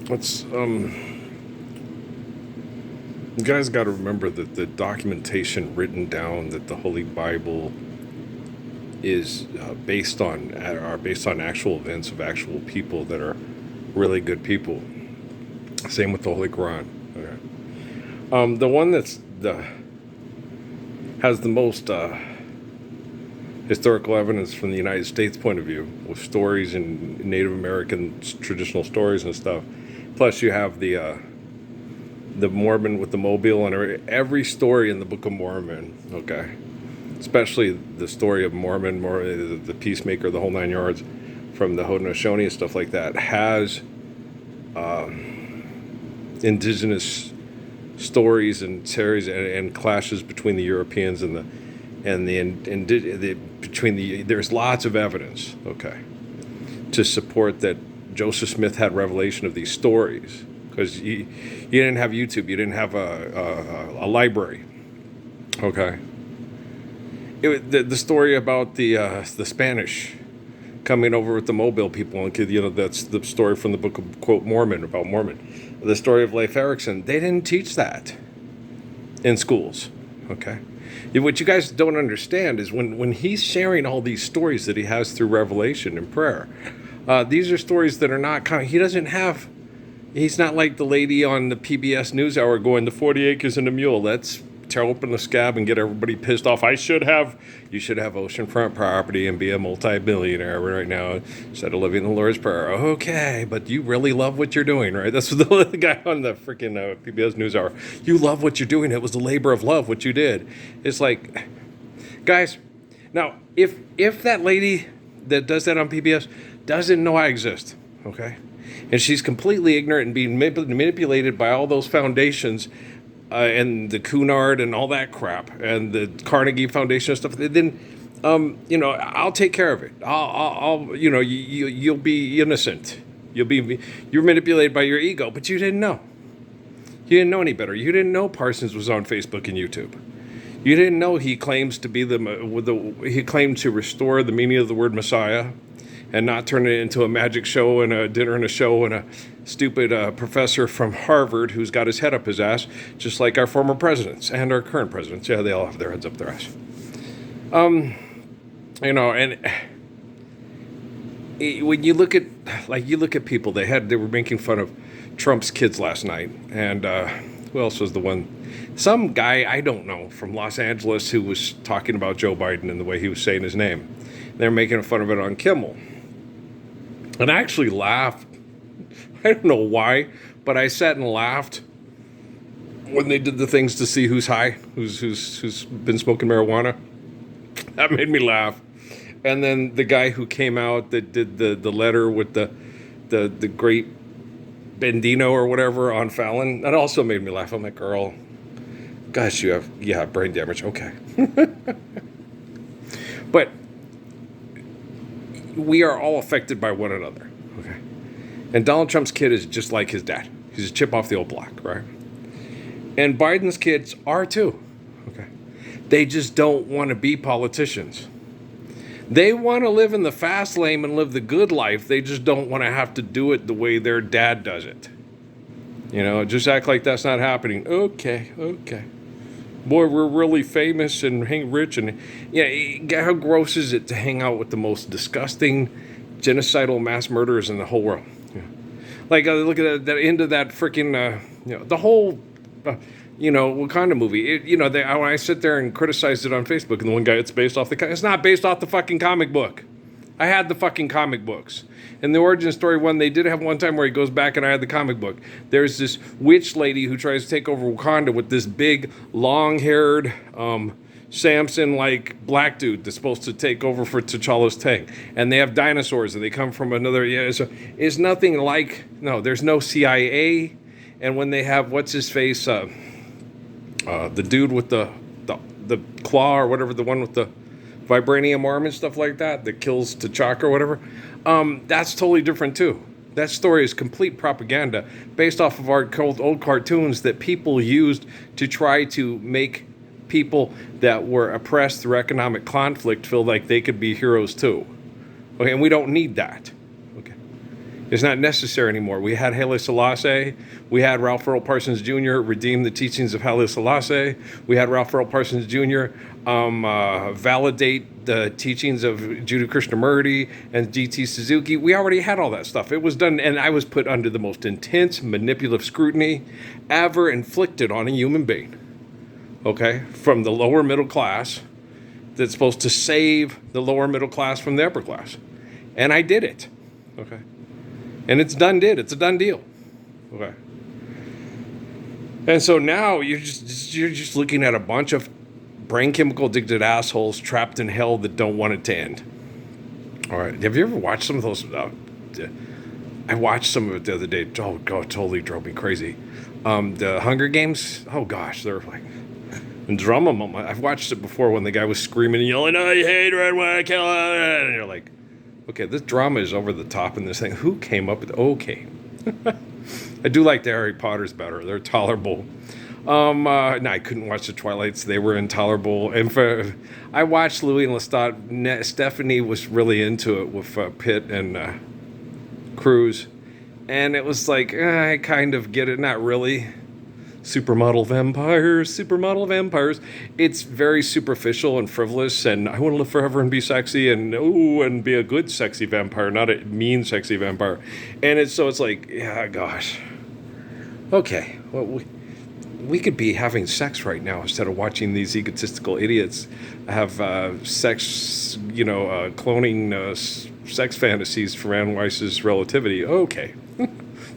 Let's you guys got to remember that the documentation written down that the Holy Bible is based on are based on actual events of actual people that are really good people. Same with the Holy Quran. Okay. The one that's the has the most historical evidence from the United States point of view, with stories and Native American traditional stories and stuff. Plus, you have the Mormon with the Mobile and every story in the Book of Mormon. Okay, especially the story of Mormon, the peacemaker, the whole nine yards, from the Haudenosaunee and stuff like that, has indigenous stories and series and clashes between the Europeans and there's lots of evidence, okay, to support that Joseph Smith had revelation of these stories, because you didn't have YouTube, you didn't have a library, okay. The story about the Spanish coming over with the Mobile people, and that's the story from the Book of quote Mormon about Mormon. The story of Leif Erikson, they didn't teach that in schools, okay. What you guys don't understand is when he's sharing all these stories that he has through revelation and prayer, these are stories that are not he's not like the lady on the PBS NewsHour going the 40 acres and a mule. Let's tear open the scab and get everybody pissed off. You should have oceanfront property and be a multi-billionaire right now instead of living the Lord's Prayer. Okay, but you really love what you're doing, right? That's what the guy on the freaking PBS NewsHour. You love what you're doing. It was the labor of love, what you did. It's like, guys, now, if that lady that does that on PBS doesn't know I exist, okay, and she's completely ignorant and being manipulated by all those foundations, and the Cunard and all that crap, and the Carnegie Foundation and stuff, then, I'll take care of it. You'll be innocent. You're manipulated by your ego, but you didn't know. You didn't know any better. You didn't know Parsons was on Facebook and YouTube. You didn't know he claims to be he claimed to restore the meaning of the word Messiah, and not turn it into a magic show and a dinner and a show and a stupid professor from Harvard who's got his head up his ass, just like our former presidents and our current presidents. Yeah, they all have their heads up their ass. And when you look at people, they were making fun of Trump's kids last night, and who else was the one? Some guy I don't know from Los Angeles who was talking about Joe Biden and the way he was saying his name. They're making fun of it on Kimmel. And I actually laughed. I don't know why, but I sat and laughed when they did the things to see who's high, who's been smoking marijuana. That made me laugh. And then the guy who came out that did the letter with the great Bendino or whatever on Fallon, that also made me laugh. I'm like, girl, gosh, you have brain damage. Okay. But we are all affected by one another, okay? And Donald Trump's kid is just like his dad. He's a chip off the old block, right? And Biden's kids are too, okay? They just don't want to be politicians. They want to live in the fast lane and live the good life. They just don't want to have to do it the way their dad does it. Just act like that's not happening. Okay. Boy, we're really famous and rich, and how gross is it to hang out with the most disgusting, genocidal mass murderers in the whole world? Yeah. Like, look at that end of that freaking, the whole, Wakanda movie. When I sit there and criticize it on Facebook, and the one guy, it's not based off the fucking comic book. I had the fucking comic books. In the origin story one, they did have one time where he goes back and I had the comic book. There's this witch lady who tries to take over Wakanda with this big, long-haired, Samson-like black dude that's supposed to take over for T'Challa's tank. And they have dinosaurs and they come from another... it's nothing like... No, there's no CIA. And when they have, what's-his-face, the dude with the claw or whatever, the one with the vibranium arm and stuff like that kills T'Chaka or whatever, that's totally different too. That story is complete propaganda based off of our old cartoons that people used to try to make people that were oppressed through economic conflict feel like they could be heroes too. Okay, and we don't need that. Okay, It's not necessary anymore. We had Haile Selassie. We had Ralph Earl Parsons Jr. redeem the teachings of Haile Selassie. We had Ralph Earl Parsons Jr. Validate the teachings of Judah Krishnamurti and G.T. Suzuki. We already had all that stuff. It was done, and I was put under the most intense manipulative scrutiny ever inflicted on a human being. Okay? From the lower middle class that's supposed to save the lower middle class from the upper class. And I did it. Okay? And it's done It's a done deal. Okay. And so now you're just looking at a bunch of brain chemical addicted assholes trapped in hell that don't want it to end. All right. Have you ever watched some of those? I watched some of it the other day. Oh, God, totally drove me crazy. The Hunger Games. Oh, gosh. They're like... And drama moment. I've watched it before when the guy was screaming and yelling, "I hate red, I kill it." And you're like, okay, this drama is over the top in this thing. Who came up with it? Okay. I do like the Harry Potters better. They're tolerable. No, I couldn't watch the Twilights. They were intolerable. And I watched Louis and Lestat. Stephanie was really into it with Pitt and Cruz. And it was like, I kind of get it. Not really. Supermodel vampires. It's very superficial and frivolous, and I want to live forever and be sexy and be a good sexy vampire, not a mean sexy vampire. And it's like, yeah, gosh. Okay, well, we could be having sex right now instead of watching these egotistical idiots have sex, cloning sex fantasies for Anne Weiss's Relativity. Okay,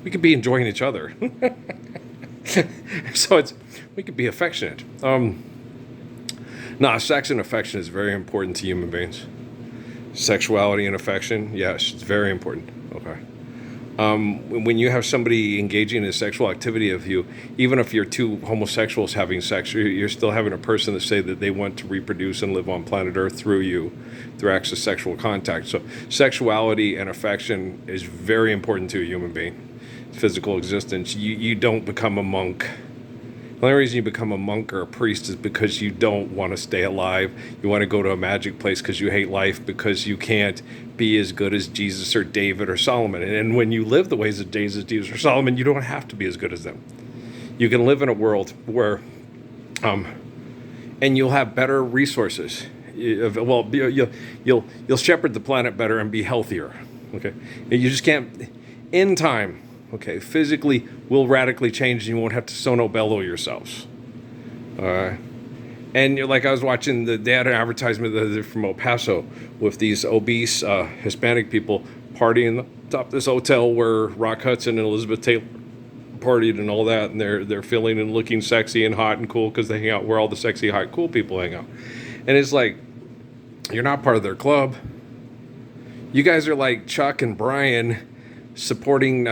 we could be enjoying each other. So we could be affectionate. Sex and affection is very important to human beings. Sexuality and affection, yes, it's very important. Okay. When you have somebody engaging in sexual activity of you, even if you're two homosexuals having sex, you're still having a person that say that they want to reproduce and live on planet Earth through you, through acts of sexual contact. So sexuality and affection is very important to a human being. Physical existence. You don't become a monk. The only reason you become a monk or a priest is because you don't want to stay alive. You want to go to a magic place because you hate life, because you can't be as good as Jesus or David or Solomon. And when you live the ways of Jesus or Solomon, you don't have to be as good as them. You can live in a world where, and you'll have better resources. Well, you'll shepherd the planet better and be healthier. Okay, you just can't. In time. Okay, physically will radically change, and you won't have to sono bellow yourselves. And like I was watching, they had an advertisement from El Paso with these obese Hispanic people partying on top of this hotel where Rock Hudson and Elizabeth Taylor partied and all that, and they're feeling and looking sexy and hot and cool because they hang out where all the sexy, hot, cool people hang out. And it's like, you're not part of their club. You guys are like Chuck and Brian supporting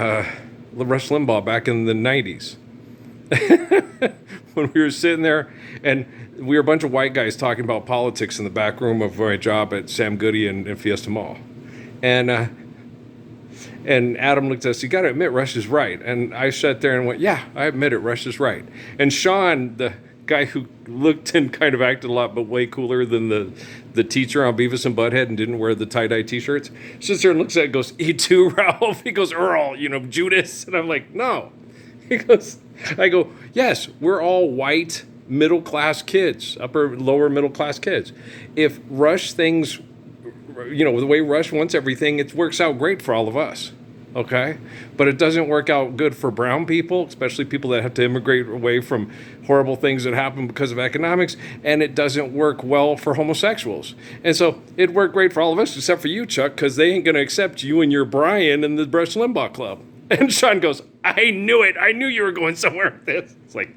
Rush Limbaugh back in the 90s. When we were sitting there and we were a bunch of white guys talking about politics in the back room of my job at Sam Goody and Fiesta Mall. And Adam looked at us, you got to admit Rush is right. And I sat there and went, yeah, I admit it, Rush is right. And Sean, the guy who looked and kind of acted a lot but way cooler than the teacher on Beavis and Butthead and didn't wear the tie-dye t-shirts, sits there and looks at it and goes, E2, Ralph. He goes, Earl, Judas. And I'm like, no. I go, yes, we're all white middle-class kids, lower middle-class kids. If Rush things, the way Rush wants everything, it works out great for all of us. Okay, but it doesn't work out good for brown people, especially people that have to immigrate away from horrible things that happen because of economics, and it doesn't work well for homosexuals. And so it worked great for all of us, except for you, Chuck, because they ain't going to accept you and your Brian in the Rush Limbaugh Club. And Sean goes, I knew it. I knew you were going somewhere with this. It's like,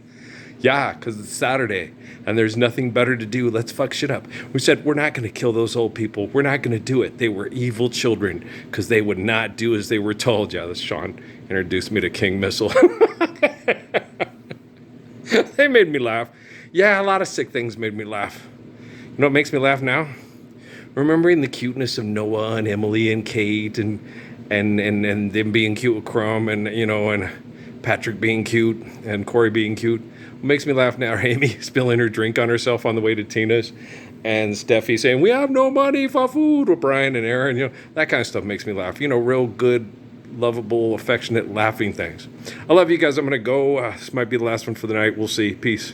yeah, because it's Saturday and there's nothing better to do. Let's fuck shit up. We said, we're not going to kill those old people. We're not going to do it. They were evil children because they would not do as they were told. Yeah, this Sean introduced me to King Missile. They made me laugh. Yeah, a lot of sick things made me laugh. You know what makes me laugh now? Remembering the cuteness of Noah and Emily and Kate and them being cute with Crumb and Patrick being cute and Corey being cute. What makes me laugh now, Amy spilling her drink on herself on the way to Tina's, and Steffi saying, we have no money for food with Brian and Aaron. That kind of stuff makes me laugh. Real good lovable, affectionate, laughing things. I love you guys. I'm going to go. This might be the last one for the night. We'll see. Peace.